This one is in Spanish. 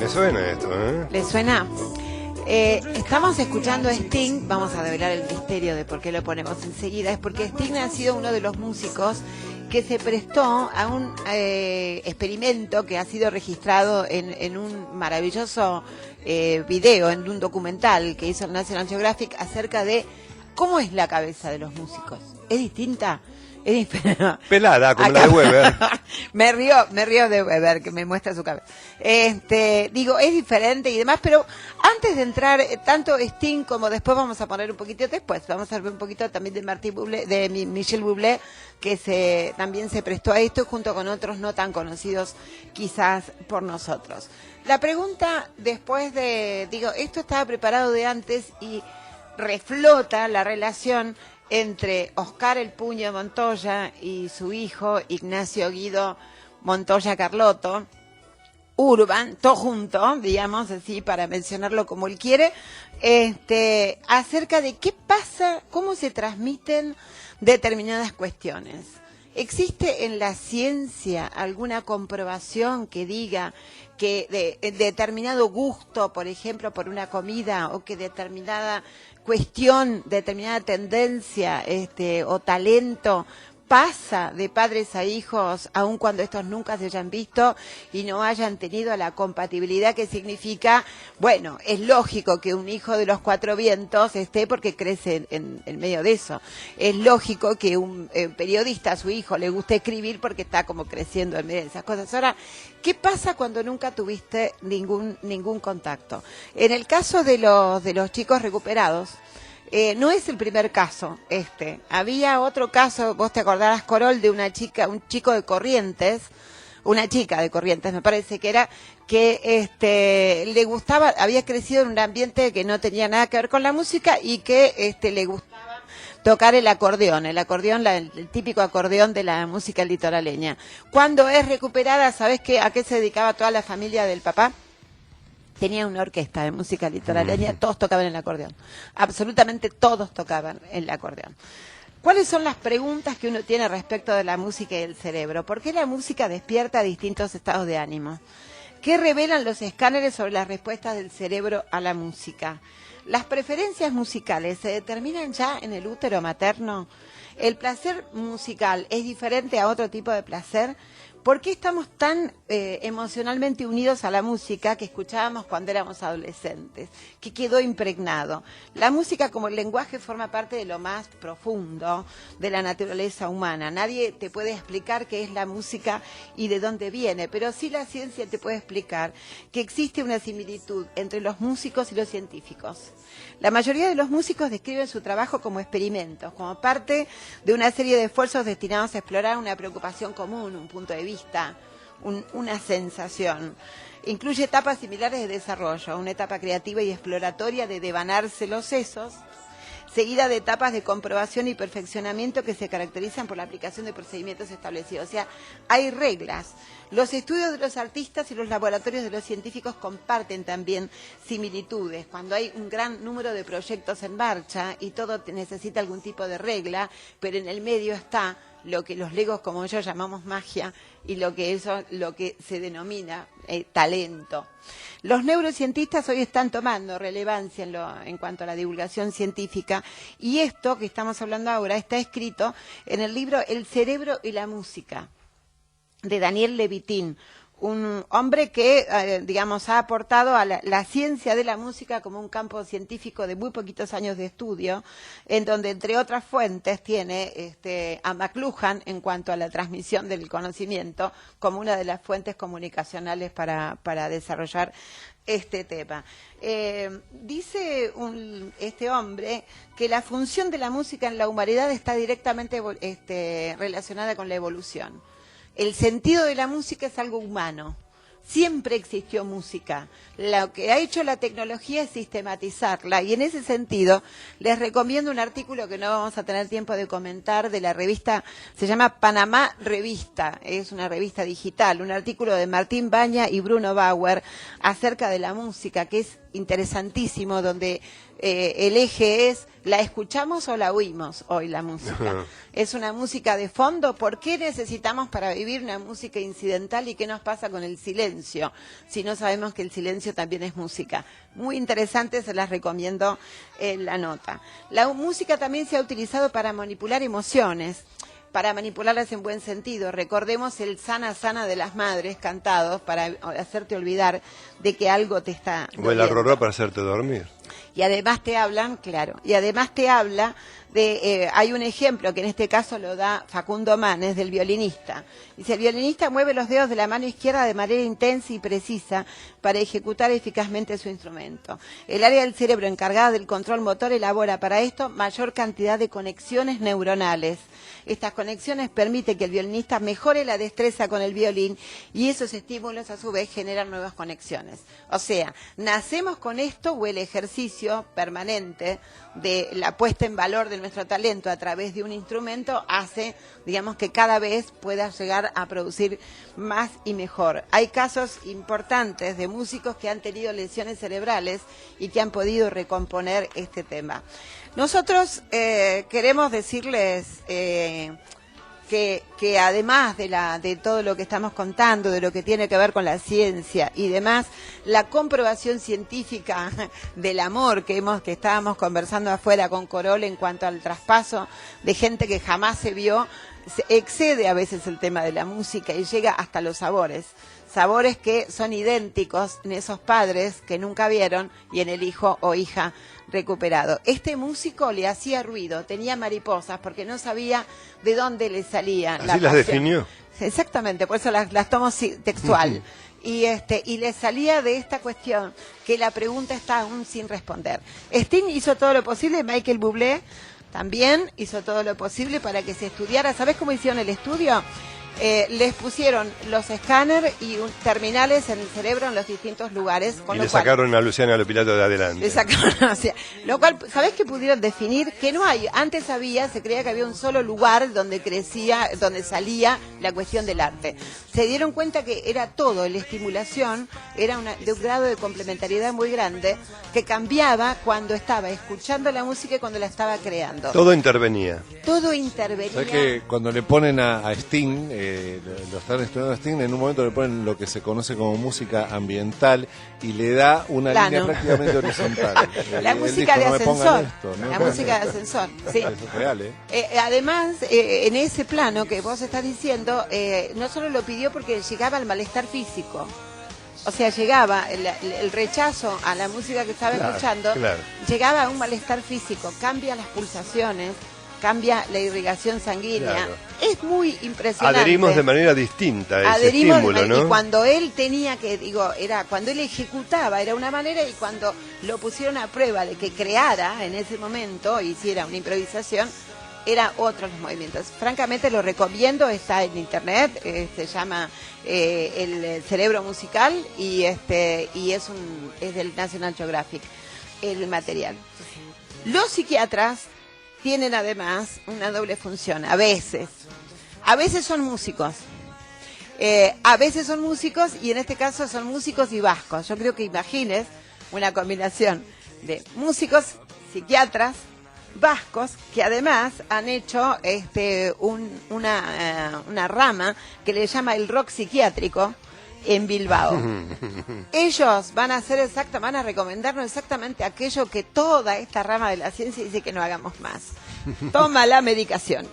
Me suena esto, ¿eh? ¿Le suena? Estamos escuchando a Sting, vamos a develar el misterio de por qué lo ponemos enseguida, es porque Sting ha sido uno de los músicos que se prestó a un experimento que ha sido registrado en un maravilloso video, en un documental que hizo el National Geographic acerca de cómo es la cabeza de los músicos. ¿Es distinta? Es diferente. Pelada, como la de Weber. me río de Weber, que me muestra su cabeza. Digo, es diferente y demás, pero antes de entrar, tanto Sting como después vamos a poner un poquito después, vamos a ver un poquito también de Martin Bublé, de Michel Bublé, que también se prestó a esto junto con otros no tan conocidos quizás por nosotros. La pregunta después esto estaba preparado de antes y reflota la relación entre Oscar el Puño Montoya y su hijo Ignacio Guido Montoya Carlotto, Urban, todo junto, digamos así, para mencionarlo como él quiere, acerca de qué pasa, cómo se transmiten determinadas cuestiones. ¿Existe en la ciencia alguna comprobación que diga que determinado gusto, por ejemplo, por una comida, o que determinada cuestión, determinada tendencia o talento pasa de padres a hijos, aun cuando estos nunca se hayan visto y no hayan tenido la compatibilidad que significa, bueno, es lógico que un hijo de los cuatro vientos esté porque crece en medio de eso. Es lógico que un periodista a su hijo le guste escribir porque está como creciendo en medio de esas cosas. Ahora, ¿qué pasa cuando nunca tuviste ningún contacto? En el caso de los chicos recuperados, no es el primer caso Había otro caso, vos te acordarás, Corol, de un chico de Corrientes, una chica de Corrientes, me parece que era, que le gustaba, había crecido en un ambiente que no tenía nada que ver con la música y que le gustaba tocar el acordeón, el típico acordeón de la música litoraleña. Cuando es recuperada, ¿sabés a qué se dedicaba toda la familia del papá? Tenía una orquesta de música litoraleña, todos tocaban el acordeón. Absolutamente todos tocaban el acordeón. ¿Cuáles son las preguntas que uno tiene respecto de la música y el cerebro? ¿Por qué la música despierta distintos estados de ánimo? ¿Qué revelan los escáneres sobre las respuestas del cerebro a la música? ¿Las preferencias musicales se determinan ya en el útero materno? ¿El placer musical es diferente a otro tipo de placer? ¿Por qué estamos tan emocionalmente unidos a la música que escuchábamos cuando éramos adolescentes? Que quedó impregnado. La música como el lenguaje forma parte de lo más profundo de la naturaleza humana. Nadie te puede explicar qué es la música y de dónde viene, pero sí la ciencia te puede explicar que existe una similitud entre los músicos y los científicos. La mayoría de los músicos describen su trabajo como experimentos, como parte de una serie de esfuerzos destinados a explorar una preocupación común, un punto de vista, una sensación. Incluye etapas similares de desarrollo, una etapa creativa y exploratoria de devanarse los sesos, seguida de etapas de comprobación y perfeccionamiento que se caracterizan por la aplicación de procedimientos establecidos. O sea, hay reglas. Los estudios de los artistas y los laboratorios de los científicos comparten también similitudes. Cuando hay un gran número de proyectos en marcha y todo necesita algún tipo de regla, pero en el medio está lo que los legos como yo llamamos magia y lo que se denomina talento. Los neurocientistas hoy están tomando relevancia en cuanto a la divulgación científica y esto que estamos hablando ahora está escrito en el libro El cerebro y la música de Daniel Levitin, un hombre que, ha aportado a la ciencia de la música como un campo científico de muy poquitos años de estudio, en donde, entre otras fuentes, tiene a McLuhan en cuanto a la transmisión del conocimiento como una de las fuentes comunicacionales para desarrollar este tema. Dice este hombre que la función de la música en la humanidad está directamente relacionada con la evolución. El sentido de la música es algo humano. Siempre existió música. Lo que ha hecho la tecnología es sistematizarla y en ese sentido les recomiendo un artículo que no vamos a tener tiempo de comentar de la revista, se llama Panamá Revista, es una revista digital, un artículo de Martín Baña y Bruno Bauer acerca de la música que es interesantísimo donde el eje es, ¿la escuchamos o la oímos hoy la música? Es una música de fondo. ¿Por qué necesitamos para vivir una música incidental y qué nos pasa con el silencio? Si no sabemos que el silencio también es música. Muy interesante, se las recomiendo en la nota. La música también se ha utilizado para manipular emociones, para manipularlas en buen sentido. Recordemos el Sana Sana de las madres cantados para hacerte olvidar de que algo te está O el Arrorró para hacerte dormir. Y además te hablan, claro, y además te habla de, hay un ejemplo que en este caso lo da Facundo Manes, del violinista. Dice, el violinista mueve los dedos de la mano izquierda de manera intensa y precisa para ejecutar eficazmente su instrumento. El área del cerebro encargada del control motor elabora para esto mayor cantidad de conexiones neuronales. Estas conexiones permiten que el violinista mejore la destreza con el violín y esos estímulos a su vez generan nuevas conexiones. O sea, nacemos con esto o el ejercicio permanente de la puesta en valor de nuestro talento a través de un instrumento hace, digamos, que cada vez puedas llegar a producir más y mejor. Hay casos importantes de músicos que han tenido lesiones cerebrales y que han podido recomponer este tema. Nosotros queremos decirles que además de todo lo que estamos contando, de lo que tiene que ver con la ciencia y demás, la comprobación científica del amor que estábamos conversando afuera con Corol en cuanto al traspaso de gente que jamás se vio, excede a veces el tema de la música y llega hasta los sabores. Sabores que son idénticos en esos padres que nunca vieron y en el hijo o hija recuperado. Este músico le hacía ruido, tenía mariposas porque no sabía de dónde le salía la ¿Así las pasión. definió? Exactamente, por eso las tomo textual. Y le salía de esta cuestión que la pregunta está aún sin responder. Sting hizo todo lo posible, Michael Bublé también hizo todo lo posible para que se estudiara. ¿Sabés cómo hicieron el estudio? Les pusieron los escáneres y terminales en el cerebro en los distintos lugares. Con Y lo le cual, sacaron a Luciana Lopilato de adelante. le sacaron, o sea, lo cual, ¿sabés qué pudieron definir? Que no hay, antes se creía que había un solo lugar donde donde salía la cuestión del arte. Se dieron cuenta que era todo, la estimulación era de un grado de complementariedad muy grande, que cambiaba cuando estaba escuchando la música y cuando la estaba creando. Todo intervenía. Todo intervenía. ¿Sabes que cuando le ponen a Sting, lo están estudiando a Sting, en un momento le ponen lo que se conoce como música ambiental y le da una Plano. línea prácticamente horizontal? La Él música dijo, de "No me pongan ascensor. esto, no me La pongan música de esto". ascensor, sí. Eso es real, Además, en ese plano que vos estás diciendo, no solo lo pidió porque llegaba al malestar físico, o sea, llegaba el rechazo a la música que estaba escuchando, claro. llegaba a un malestar físico, cambia las pulsaciones, cambia la irrigación sanguínea, Claro. Es muy impresionante. Adherimos de manera distinta a ese estímulo, ¿no? Y cuando él tenía que, cuando él ejecutaba era una manera y cuando lo pusieron a prueba de que creara en ese momento, hiciera una improvisación, era otros los movimientos. Francamente lo recomiendo, está en internet, se llama El Cerebro Musical y es del National Geographic el material. Los psiquiatras tienen además una doble función, a veces son músicos. A veces son músicos y en este caso son músicos y vascos. Yo creo que imagines una combinación de músicos, psiquiatras, vascos, que además han hecho una rama que le llama el rock psiquiátrico en Bilbao. Ellos van a recomendarnos exactamente aquello que toda esta rama de la ciencia dice que no hagamos más. Toma la medicación.